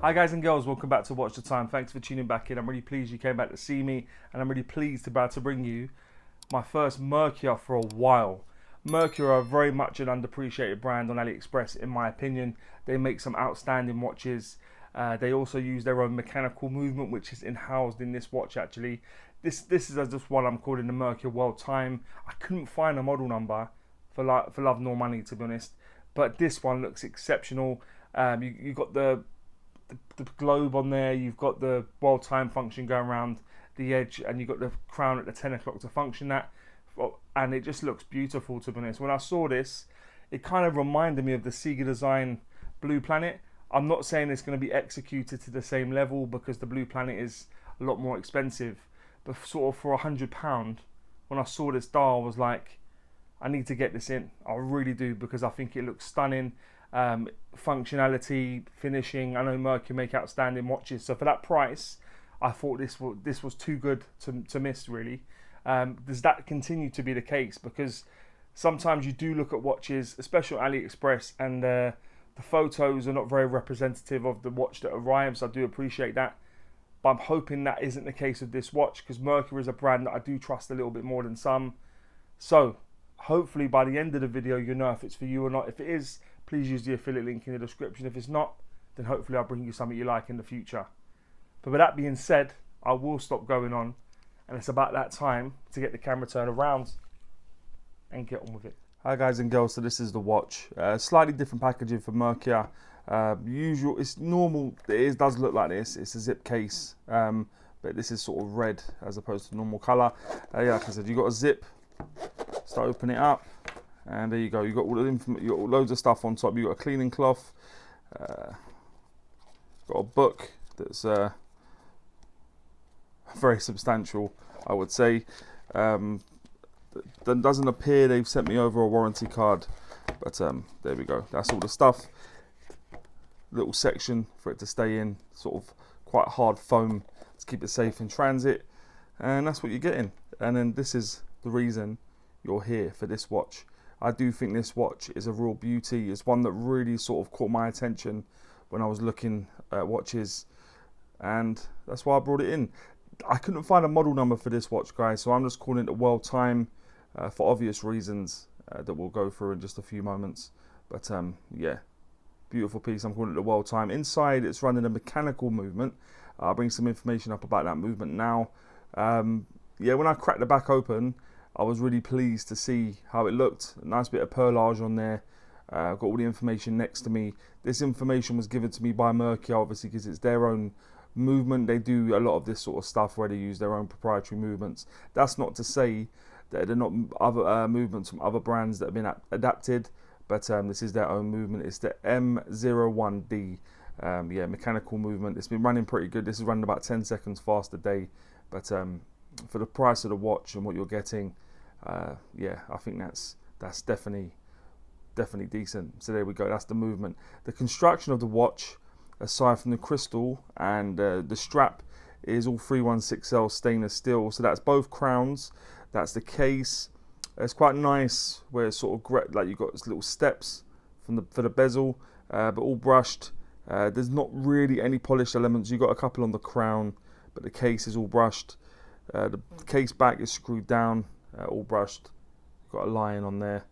Hi guys and girls, welcome back to Watch the Time. Thanks for tuning back in. I'm really pleased you came back to see me, and I'm really pleased to be able to bring you my first Merkur for a while. Merkur are very much an underappreciated brand on AliExpress in my opinion. They make some outstanding watches. They also use their own mechanical movement, which is housed in this watch actually. This is just what I'm calling the Merkur World Time. I couldn't find a model number for love nor money, to be honest, but this one looks exceptional. You got the globe on there, you've got the world time function going around the edge, and you've got the crown at the 10 o'clock to function that, and it just looks beautiful, to be honest. When I saw this, it kind of reminded me of the Sega Design Blue Planet. I'm not saying it's going to be executed to the same level because the Blue Planet is a lot more expensive, but sort of for £100, when I saw this dial, I was like, I need to get this in. I really do, because I think it looks stunning. Functionality, finishing. I know Merkur make outstanding watches, so for that price, I thought this was too good to miss, really. Does that continue to be the case? Because sometimes you do look at watches, especially on AliExpress, and the photos are not very representative of the watch that arrives. I do appreciate that, but I'm hoping that isn't the case with this watch, because Merkur is a brand that I do trust a little bit more than some. So hopefully by the end of the video, you know if it's for you or not. If it is, please use the affiliate link in the description. If it's not, then hopefully I'll bring you something you like in the future. But with that being said, I will stop going on, and it's about that time to get the camera turned around and get on with it. Hi guys and girls, so this is the watch. Slightly different packaging for Merkur. Usual, it's normal, does look like this. It's a zip case, but this is sort of red as opposed to normal colour. Yeah, like I said, you've got a zip, start opening it up. And there you go. You got all the you got loads of stuff on top. You got a cleaning cloth. Got a book that's very substantial, I would say. That doesn't appear they've sent me over a warranty card, but there we go. That's all the stuff. Little section for it to stay in, sort of quite hard foam to keep it safe in transit, and that's what you're getting. And then this is the reason you're here for this watch. I do think this watch is a real beauty. It's one that really sort of caught my attention when I was looking at watches, and that's why I brought it in. I couldn't find a model number for this watch, guys, so I'm just calling it the World Time for obvious reasons that we'll go through in just a few moments. But yeah, beautiful piece. I'm calling it the World Time. Inside, it's running a mechanical movement. I'll bring some information up about that movement now. Yeah, when I cracked the back open, I was really pleased to see how it looked. A nice bit of perlage on there. Got all the information next to me. This information was given to me by Merkur, obviously, because it's their own movement. They do a lot of this sort of stuff where they use their own proprietary movements. That's not to say that they're not other movements from other brands that have been adapted, but this is their own movement. It's the M01D. Yeah, mechanical movement. It's been running pretty good. This is running about 10 seconds fast a day, but for the price of the watch and what you're getting, yeah, I think that's definitely decent. So there we go. That's the movement. The construction of the watch, aside from the crystal and the strap, is all 316L stainless steel. So that's both crowns. That's the case. It's quite nice where it's sort of like you've got little steps for the bezel, but all brushed. There's not really any polished elements. You've got a couple on the crown, but the case is all brushed. The case back is screwed down, all brushed. Got a lion on there.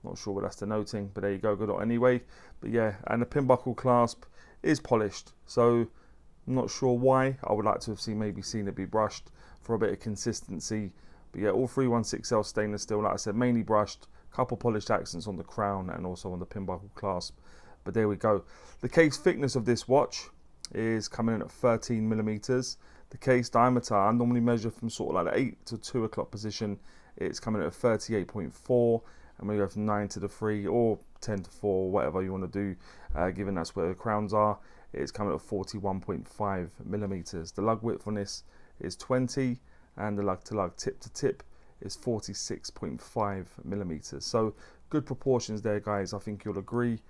Not sure what that's denoting, but there you go. Good on anyway. But yeah, and the pin buckle clasp is polished. So I'm not sure why. I would like to have seen it be brushed for a bit of consistency. But yeah, all 316L stainless steel. Like I said, mainly brushed. Couple polished accents on the crown and also on the pin buckle clasp. But there we go. The case thickness of this watch is coming in at 13 millimeters. The case diameter, I normally measure from sort of like the 8 to 2 o'clock position. It's coming at 38.4, and we go from 9 to the 3 or 10 to 4, whatever you want to do, given that's where the crowns are. It's coming at 41.5 millimeters. The lug width on this is 20, and the lug to lug, tip to tip, is 46.5 millimeters. So good proportions there, guys. I think you'll agree.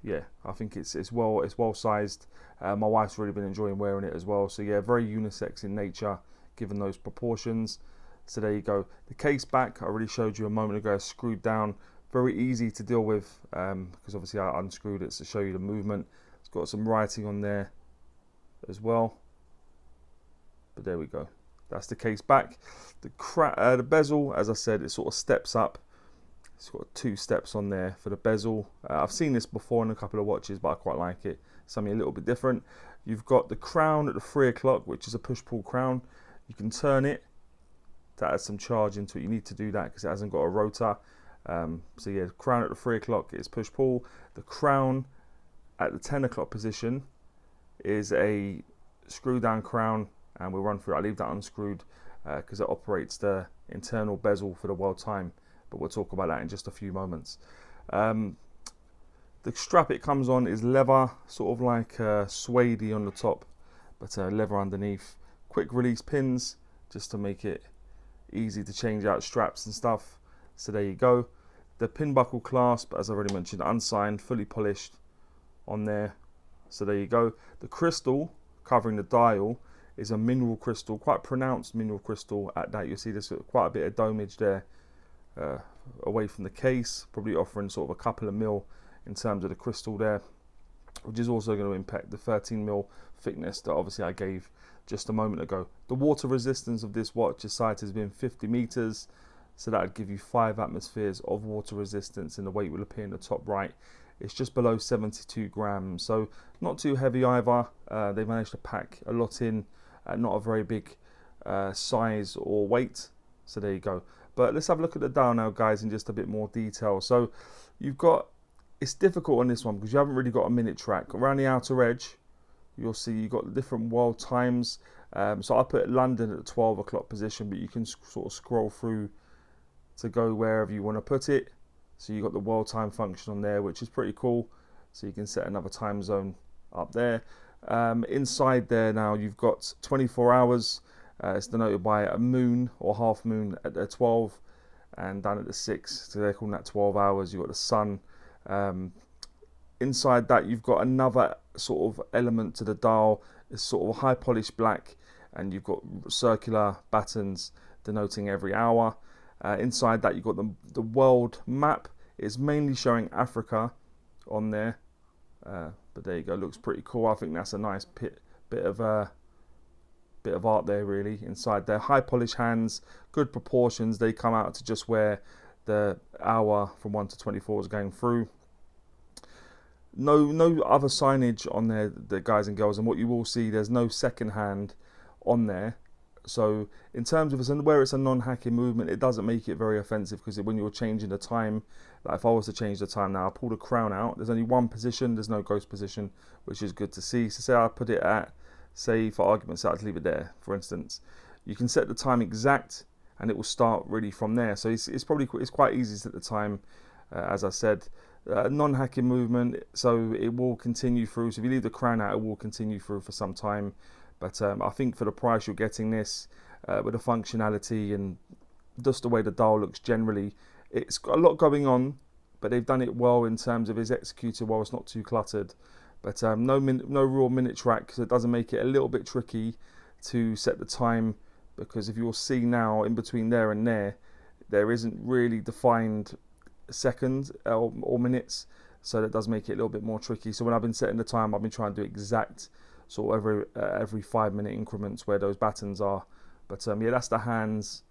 Yeah, I think it's well sized. My wife's really been enjoying wearing it as well. So yeah, very unisex in nature, given those proportions. So there you go. The case back, I already showed you a moment ago, is screwed down very easy to deal with, because obviously I unscrewed it to show you the movement. It's got some writing on there as well, but there we go. That's the case back. The bezel, as I said, it sort of steps up. It's got 2 steps on there for the bezel. I've seen this before in a couple of watches, but I quite like it. Something a little bit different. You've got the crown at the 3 o'clock, which is a push-pull crown. You can turn it to add some charge into it. You need to do that because it hasn't got a rotor. So yeah, crown at the 3 o'clock is push-pull. The crown at the 10 o'clock position is a screw-down crown, and we'll run through it. I leave that unscrewed because it operates the internal bezel for the world time, but we'll talk about that in just a few moments. The strap it comes on is leather, sort of like suede on the top, but leather underneath. Quick release pins just to make it easy to change out straps and stuff. So there you go. The pin buckle clasp, as I already mentioned, unsigned, fully polished on there. So there you go. The crystal covering the dial is a mineral crystal, quite pronounced mineral crystal at that. You'll see there's quite a bit of domage there away from the case, probably offering sort of a couple of mil in terms of the crystal there, which is also going to impact the 13 mil thickness that obviously I gave just a moment ago. The water resistance of this watch is cited as being 50 meters, so that would give you 5 atmospheres of water resistance, and the weight will appear in the top right. It's just below 72 grams, so not too heavy either. They managed to pack a lot in at not a very big size or weight, so there you go. But let's have a look at the dial now, guys, in just a bit more detail. So you've got, it's difficult on this one because you haven't really got a minute track. Around the outer edge, you'll see you've got the different world times. So I put London at the 12 o'clock position, but you can sort of scroll through to go wherever you want to put it. So you've got the world time function on there, which is pretty cool. So you can set another time zone up there. Inside there now, you've got 24 hours. It's denoted by a moon or half moon at the 12, and down at the 6. So they're calling that 12 hours. You've got the sun. Inside that, you've got another sort of element to the dial. It's sort of high polished black, and you've got circular buttons denoting every hour. Inside that, you've got the world map. It's mainly showing Africa on there, but there you go. Looks pretty cool. I think that's a nice bit of art there, really. Inside there, high polished hands, good proportions. They come out to just where the hour from 1 to 24 is going through. No other signage on there, the guys and girls, and what you will see, there's no second hand on there. So in terms of where it's a non-hacking movement, it doesn't make it very offensive, because when you're changing the time, like if I was to change the time now, I pull the crown out, there's only one position, there's no ghost position, which is good to see. So say I put it at, say for argument's sake, I'd leave it there, for instance. You can set the time exact, and it will start really from there. So it's quite easy to set the time, as I said. Non-hacking movement, so it will continue through. So if you leave the crown out, it will continue through for some time. But I think for the price you're getting this, with the functionality and just the way the dial looks generally, it's got a lot going on, but they've done it well in terms of it's executed well. It's not too cluttered. But no real minute track, because it doesn't make it a little bit tricky to set the time, because if you'll see now, in between there and there isn't really defined seconds or minutes, so that does make it a little bit more tricky. So when I've been setting the time, I've been trying to do exact sort of every 5 minute increments where those buttons are. But yeah, that's the hands.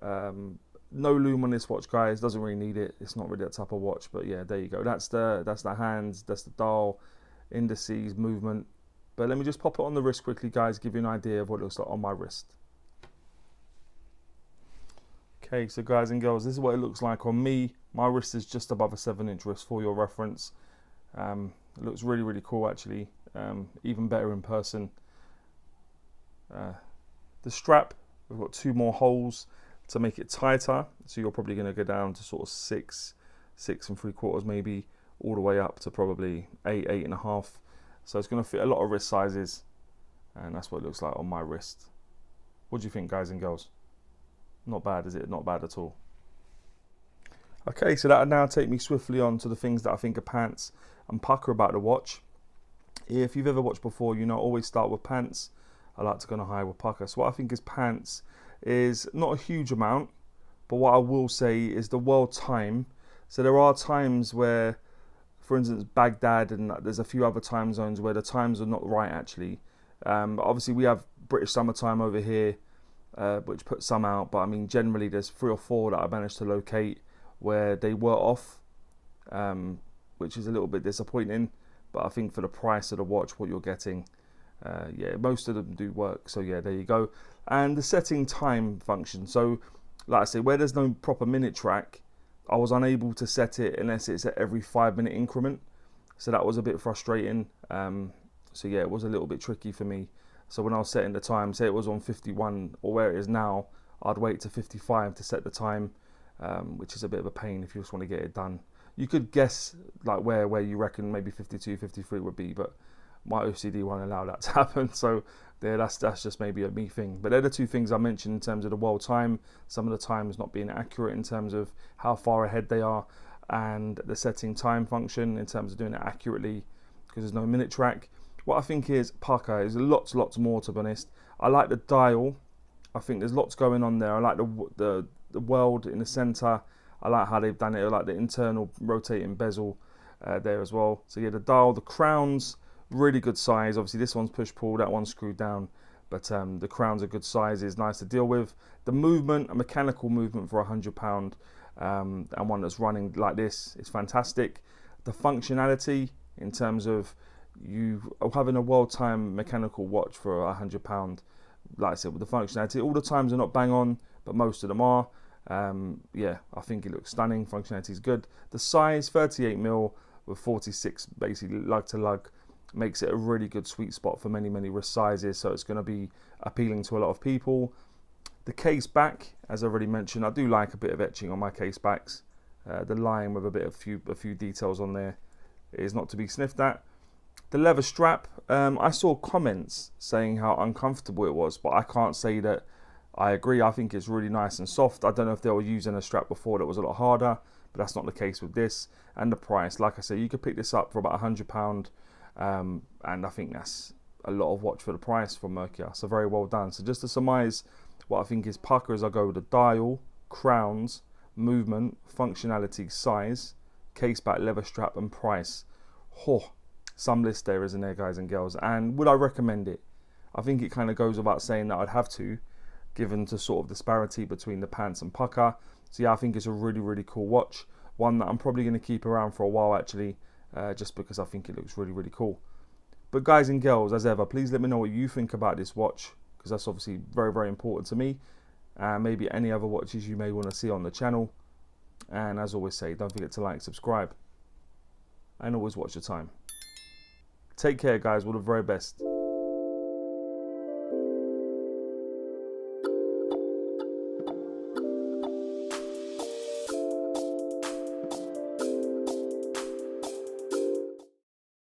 No loom on this watch, guys. Doesn't really need it. It's not really that type of watch. But yeah, there you go. That's the hands. That's the dial, indices, movement. But let me just pop it on the wrist quickly, guys. Give you an idea of what it looks like on my wrist. Okay, so guys and girls, this is what it looks like on me. My wrist is just above a 7-inch wrist, for your reference. It looks really, really cool, actually. Even better in person. The strap, we've got 2 more holes to make it tighter. So you're probably going to go down to sort of 6 3/4 maybe, all the way up to probably 8.5. So it's going to fit a lot of wrist sizes. And that's what it looks like on my wrist. What do you think, guys and girls? Not bad, is it? Not bad at all. Okay, so that'll now take me swiftly on to the things that I think are pants and pucker about the watch. If you've ever watched before, you know I always start with pants. I like to go on a high with pucker. So what I think is pants is not a huge amount, but what I will say is the world time So there are times where, for instance, Baghdad, and there's a few other time zones where the times are not right actually. Obviously we have British summertime over here, which puts some out, but I mean generally there's 3 or 4 that I managed to locate where they were off, which is a little bit disappointing, but I think for the price of the watch, what you're getting, yeah, most of them do work. So yeah, there you go. And the setting time function, so like I say, where there's no proper minute track, I was unable to set it unless it's at every 5-minute increment, so that was a bit frustrating. So yeah, it was a little bit tricky for me. So when I was setting the time, say it was on 51 or where it is now, I'd wait to 55 to set the time, which is a bit of a pain if you just want to get it done. You could guess like where you reckon maybe 52, 53 would be, but my OCD won't allow that to happen. So there, that's just maybe a me thing. But they're the 2 things I mentioned in terms of the world time, some of the times not being accurate in terms of how far ahead they are, and the setting time function in terms of doing it accurately because there's no minute track. What I think is Pukka is lots more, to be honest. I like the dial. I think there's lots going on there. I like the world in the center. I like how they've done it. I like the internal rotating bezel there as well. So yeah, the dial, the crowns, really good size. Obviously this one's push pull, that one's screwed down, but the crowns are good sizes, nice to deal with. The movement, a mechanical movement for £100, and one that's running like this is fantastic. The functionality in terms of you having a world time mechanical watch for £100, like I said, with the functionality, all the times are not bang on, but most of them are. Yeah, I think it looks stunning. Functionality is good. The size, 38mm with 46 basically lug to lug, makes it a really good sweet spot for many wrist sizes, so it's going to be appealing to a lot of people. The case back, as I already mentioned, I do like a bit of etching on my case backs. The line with a few details on there is not to be sniffed at. The leather strap, I saw comments saying how uncomfortable it was, but I can't say that I agree. I think it's really nice and soft. I don't know if they were using a strap before that was a lot harder, but that's not the case with this. And the price, like I say, you could pick this up for about £100, and I think that's a lot of watch for the price from Merkur. So very well done. So just to surmise, what I think is Pukka is I go with the dial, crowns, movement, functionality, size, case back, leather strap, and price. Oh, some list there, isn't there, guys and girls? And would I recommend it? I think it kind of goes without saying that I'd have to, given the sort of disparity between the pants and Pukka. So yeah, I think it's a really cool watch. One that I'm probably going to keep around for a while actually, just because I think it looks really cool. But guys and girls, as ever, please let me know what you think about this watch, because that's obviously very important to me. Maybe any other watches you may want to see on the channel. And as always say, don't forget to like, subscribe, and always watch your time. Take care, guys. All the very best.